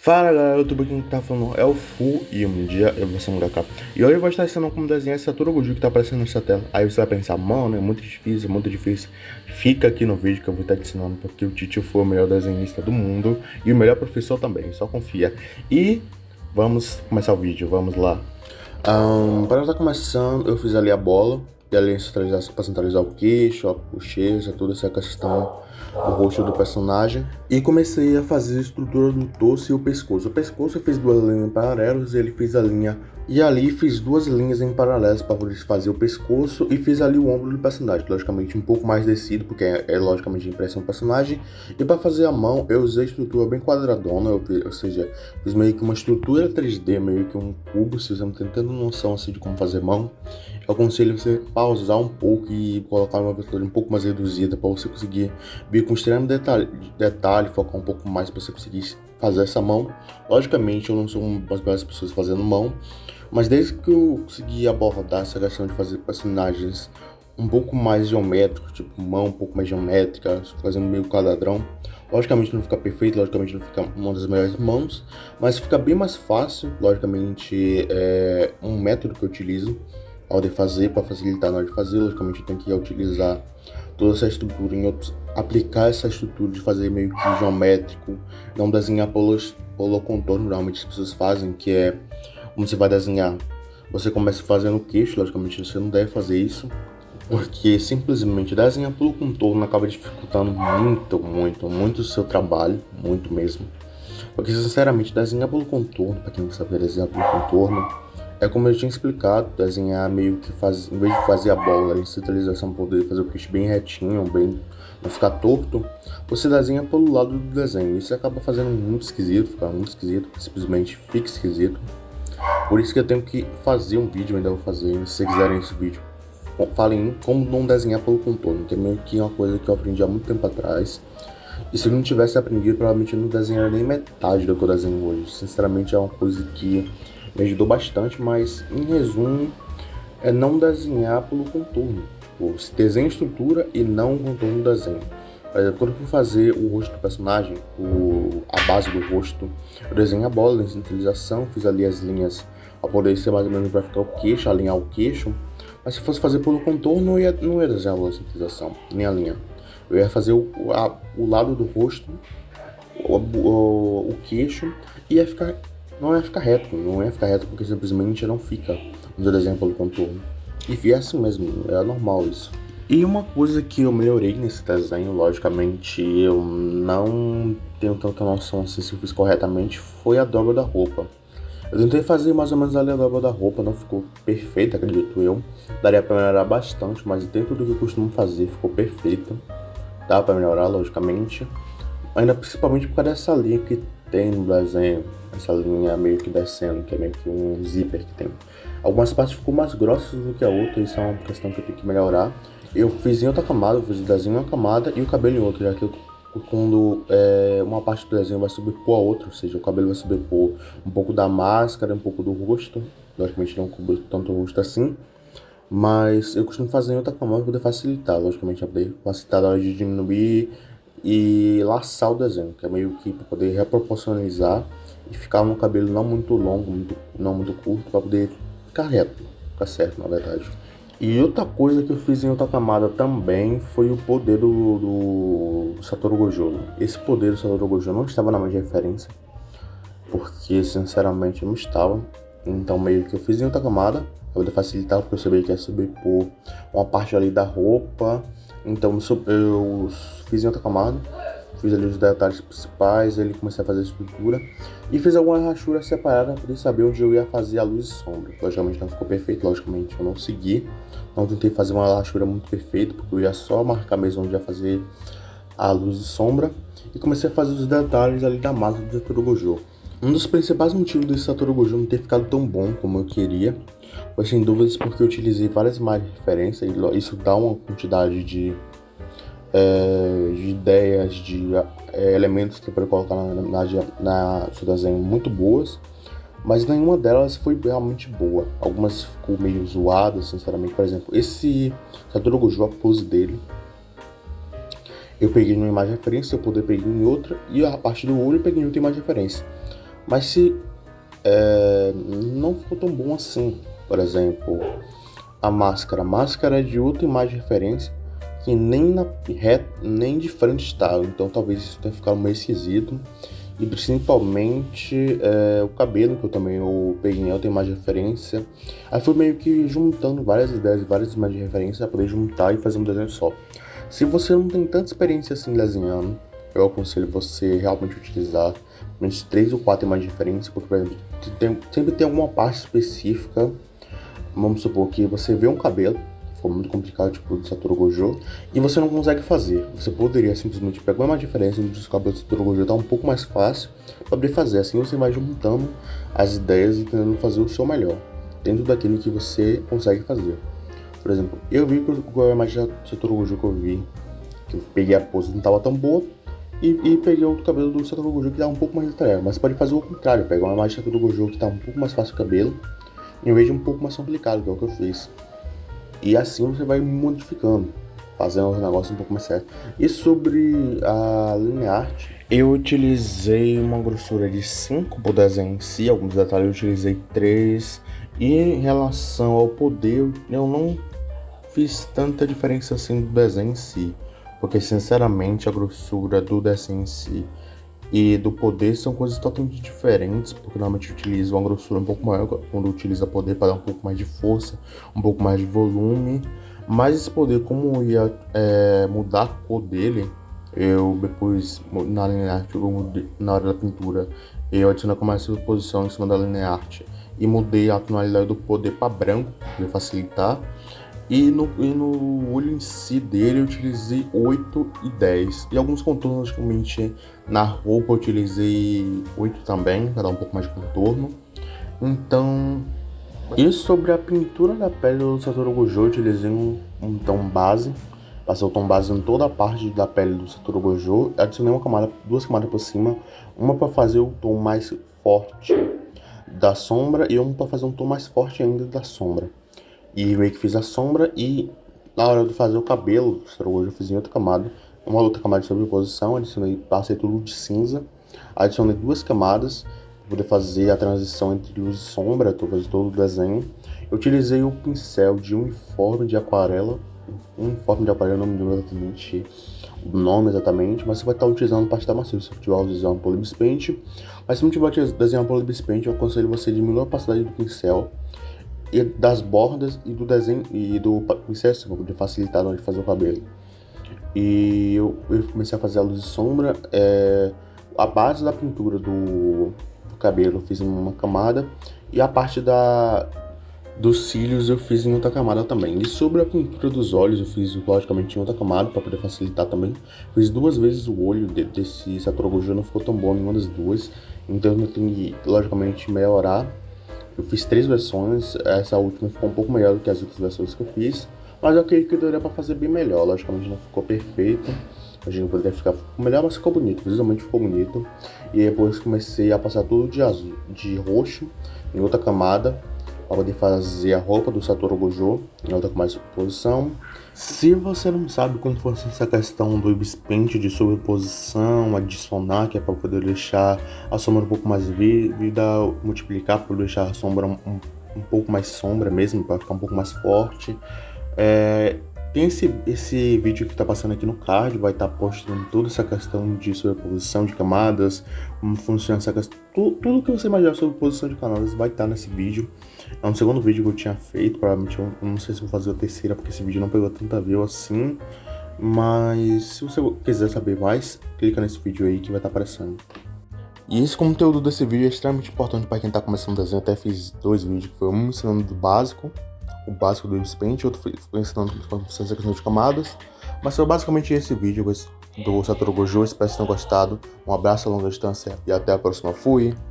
Fala galera, eu tô aqui que tá falando é o Fu e um dia eu vou ser um cá. E hoje eu vou estar ensinando como desenhar esse Satoru Gojo que tá aparecendo nessa tela. Aí você vai pensar, mano, é muito difícil, é muito difícil. Fica aqui no vídeo que eu vou estar te ensinando, porque o Titio foi o melhor desenhista do mundo e o melhor professor também, só confia. E vamos começar o vídeo, vamos lá. Para estar começando, eu fiz ali a bola, e ali para centralizar o queixo, a bochecha, toda essa questão do rosto do personagem. E comecei a fazer a estrutura do torso e o pescoço. O pescoço eu fiz duas linhas paralelas e ele fez a linha. E ali fiz duas linhas em paralelas para poder fazer o pescoço e fiz ali o ombro do personagem. Logicamente um pouco mais descido, porque é logicamente a impressão do personagem. E para fazer a mão, eu usei a estrutura bem quadradona, ou seja, fiz meio que uma estrutura 3D, meio que um cubo. Se você não tem tanta noção assim de como fazer mão, eu aconselho você pausar um pouco e colocar uma versão um pouco mais reduzida para você conseguir vir com extremo detalhe, focar um pouco mais para você conseguir fazer essa mão. Logicamente eu não sou uma das melhores pessoas fazendo mão, mas desde que eu consegui abordar essa questão de fazer personagens um pouco mais geométricos, tipo mão um pouco mais geométrica, fazendo meio quadradão, logicamente não fica perfeito, logicamente não fica uma das melhores mãos, mas fica bem mais fácil. Logicamente é um método que eu utilizo ao de fazer, para facilitar na hora de fazer. Logicamente eu tenho que utilizar toda essa estrutura em outros, aplicar essa estrutura de fazer meio que geométrico, não desenhar pelo contorno, normalmente as pessoas fazem, que é como você vai desenhar. Você começa fazendo o queixo, logicamente você não deve fazer isso, porque simplesmente desenhar pelo contorno acaba dificultando muito o seu trabalho, muito mesmo. Porque sinceramente, desenhar pelo contorno, para quem não sabe desenhar pelo contorno, é como eu tinha explicado, desenhar meio que em vez de fazer a bola em centralização, poder fazer o queixo bem retinho, bem não ficar torto, você desenha pelo lado do desenho. Isso acaba fazendo muito esquisito, fica muito esquisito, simplesmente fica esquisito. Por isso que eu tenho que fazer um vídeo, ainda vou fazer, se vocês quiserem esse vídeo. Falem como não desenhar pelo contorno, que é meio que uma coisa que eu aprendi há muito tempo atrás. E se eu não tivesse aprendido, provavelmente eu não desenharia nem metade do que eu desenho hoje. Sinceramente é uma coisa que me ajudou bastante, mas em resumo é não desenhar pelo contorno. Você desenha a estrutura e não o contorno do desenho. Por exemplo, quando eu fui fazer o rosto do personagem, a base do rosto, eu desenhei a bola em centralização, fiz ali as linhas para poder ser mais ou menos para ficar o queixo, alinhar o queixo. Mas se fosse fazer pelo contorno, não ia desenhar a bola em centralização, nem a linha. Eu ia fazer o lado do rosto, o queixo, e não ia ficar reto, porque simplesmente não fica no desenho pelo contorno. E é assim mesmo, é normal isso. E uma coisa que eu melhorei nesse desenho, logicamente eu não tenho tanta noção assim se eu fiz corretamente, foi a dobra da roupa. Eu tentei fazer mais ou menos ali a dobra da roupa, não ficou perfeita, acredito eu. Daria pra melhorar bastante, mas dentro do que eu costumo fazer ficou perfeita. Dá pra melhorar, logicamente. Ainda principalmente por causa dessa linha que tem no desenho. Essa linha meio que descendo, que é meio que um zíper que tem. Algumas partes ficou mais grossas do que a outra, isso é uma questão que eu tenho que melhorar. Eu fiz em outra camada, eu fiz o desenho em uma camada e o cabelo em outra, já que quando uma parte do desenho vai sobrepor a outra, ou seja, o cabelo vai sobrepor um pouco da máscara, um pouco do rosto. Logicamente não cobriu tanto o rosto assim, mas eu costumo fazer em outra camada para poder facilitar, logicamente, para poder facilitar na hora de diminuir e laçar o desenho, que é meio que para poder reproporcionalizar e ficar um cabelo não muito longo, não muito curto, para poder ficar reto, ficar certo, na verdade. E outra coisa que eu fiz em outra camada também foi o poder do Satoru Gojo. Esse poder do Satoru Gojo não estava na minha referência, porque sinceramente não estava. Então meio que eu fiz em outra camada, para poder facilitar, porque eu sabia que ia sobrepor uma parte ali da roupa. Então eu fiz em outra camada, fiz ali os detalhes principais, ele comecei a fazer a estrutura e fiz algumas rachuras separadas para poder saber onde eu ia fazer a luz e sombra. Logicamente não ficou perfeito, logicamente eu não segui, não tentei fazer uma rachura muito perfeita, porque eu ia só marcar mesmo onde ia fazer a luz e sombra e comecei a fazer os detalhes ali da máscara do Satoru Gojo. Um dos principais motivos desse Satoru Gojo não ter ficado tão bom como eu queria foi sem dúvidas porque eu utilizei várias imagens de referência e isso dá uma quantidade de ideias, de elementos que você pode colocar na seu desenho muito boas, mas nenhuma delas foi realmente boa. Algumas ficou meio zoadas, sinceramente. Por exemplo, esse Satoru Gojo, a pose dele, eu peguei numa imagem de referência, eu peguei em outra, e a parte do olho eu peguei em outra imagem de referência. Mas se não ficou tão bom assim, por exemplo, a máscara é de outra imagem de referência que nem de frente está, então talvez isso tenha ficado meio esquisito. E principalmente o cabelo, que eu peguei em outra imagem de referência. Aí fui meio que juntando várias ideias e várias imagens de referência para poder juntar e fazer um desenho só. Se você não tem tanta experiência assim desenhando, eu aconselho você realmente utilizar uns 3 ou 4 imagens de referência, porque, por exemplo, sempre tem alguma parte específica. Vamos supor que você vê um cabelo, que ficou muito complicado, tipo do Satoru Gojo, e você não consegue fazer. Você poderia simplesmente pegar uma diferença dos cabelos do Satoru Gojo, tá um pouco mais fácil para poder fazer. Assim você vai juntando as ideias e tentando fazer o seu melhor, dentro daquilo que você consegue fazer. Por exemplo, eu vi que a imagem do Satoru Gojo que eu peguei a pose não estava tão boa, e peguei outro cabelo do Satoru Gojo que dá um pouco mais detalhado. Mas você pode fazer o contrário, pegar uma imagem do Satoru Gojo que tá um pouco mais fácil o cabelo, em vez de um pouco mais complicado, que é o que eu fiz. E assim você vai modificando, fazendo os negócios um pouco mais certo. E sobre a linha art, eu utilizei uma grossura de 5 pro desenho em si, alguns detalhes eu utilizei 3. E em relação ao poder, eu não fiz tanta diferença assim do desenho em si, porque sinceramente a grossura do desenho em si e do poder são coisas totalmente diferentes, porque normalmente eu utilizo uma grossura um pouco maior quando utiliza poder para dar um pouco mais de força, um pouco mais de volume. Mas esse poder, como ia mudar a cor dele, eu depois na linha art, na hora da pintura, eu adicionei com mais superposição em cima da linha art e mudei a tonalidade do poder para branco para facilitar. E no olho em si dele eu utilizei 8 e 10. E alguns contornos, logicamente, na roupa eu utilizei 8 também, para dar um pouco mais de contorno. Então, e sobre a pintura da pele do Satoru Gojo, eu utilizei um tom base. Passei o tom base em toda a parte da pele do Satoru Gojo. Adicionei duas camadas por cima. Uma para fazer o tom mais forte da sombra e uma para fazer um tom mais forte ainda da sombra. E meio que fiz a sombra, e na hora de fazer o cabelo do Satoru Gojo eu fiz em outra camada, uma outra camada de sobreposição, passei tudo de cinza, adicionei 2 camadas para poder fazer a transição entre luz e sombra, fazer todo o desenho. Eu utilizei o pincel de uniforme de aquarela, não me lembro exatamente o nome exatamente, mas você vai estar utilizando parte da macio se você estiver usando Polybus Paint. Mas se não tiver desenhando Polybus Paint, eu aconselho você diminuir a opacidade do pincel e das bordas e do desenho e do pincel para poder facilitar na hora de fazer o cabelo. E eu comecei a fazer a luz e sombra. A base da pintura do cabelo eu fiz em uma camada, e a parte dos cílios eu fiz em outra camada também. E sobre a pintura dos olhos eu fiz logicamente em outra camada para poder facilitar também. Fiz 2 vezes o olho desse Satoru Gojo, não ficou tão bom nenhuma das duas, então eu tenho que logicamente melhorar. Eu fiz 3 versões, essa última ficou um pouco melhor do que as outras versões que eu fiz, mas eu acredito que eu daria para fazer bem melhor. Logicamente não ficou perfeito, a gente poderia ficar melhor, mas ficou bonito, visualmente ficou bonito. E depois comecei a passar tudo de roxo em outra camada, para poder fazer a roupa do Satoru Gojo em outra camada de sobreposição. Se você não sabe como funciona essa questão do Ibis Paint de sobreposição, adicionar, que é para poder deixar a sombra um pouco mais vívida, multiplicar para deixar a sombra um pouco mais sombra mesmo, para ficar um pouco mais forte, tem esse vídeo que está passando aqui no card, vai estar postando toda essa questão de sobreposição de camadas, como funciona essa questão, tudo que você imaginar sobre posição de camadas vai estar nesse vídeo. É um segundo vídeo que eu tinha feito, provavelmente eu não sei se vou fazer a terceira, porque esse vídeo não pegou tanta view assim, mas se você quiser saber mais, clica nesse vídeo aí que vai estar aparecendo. E esse conteúdo desse vídeo é extremamente importante para quem está começando o desenho. Até fiz 2 vídeos, que foi um ensinando do básico, o básico do Ibis Paint, outro foi ensinando como funciona essa questão de camadas. Mas foi basicamente esse vídeo do Satoru Gojo, espero que tenham gostado. Um abraço a longa distância e até a próxima. Fui!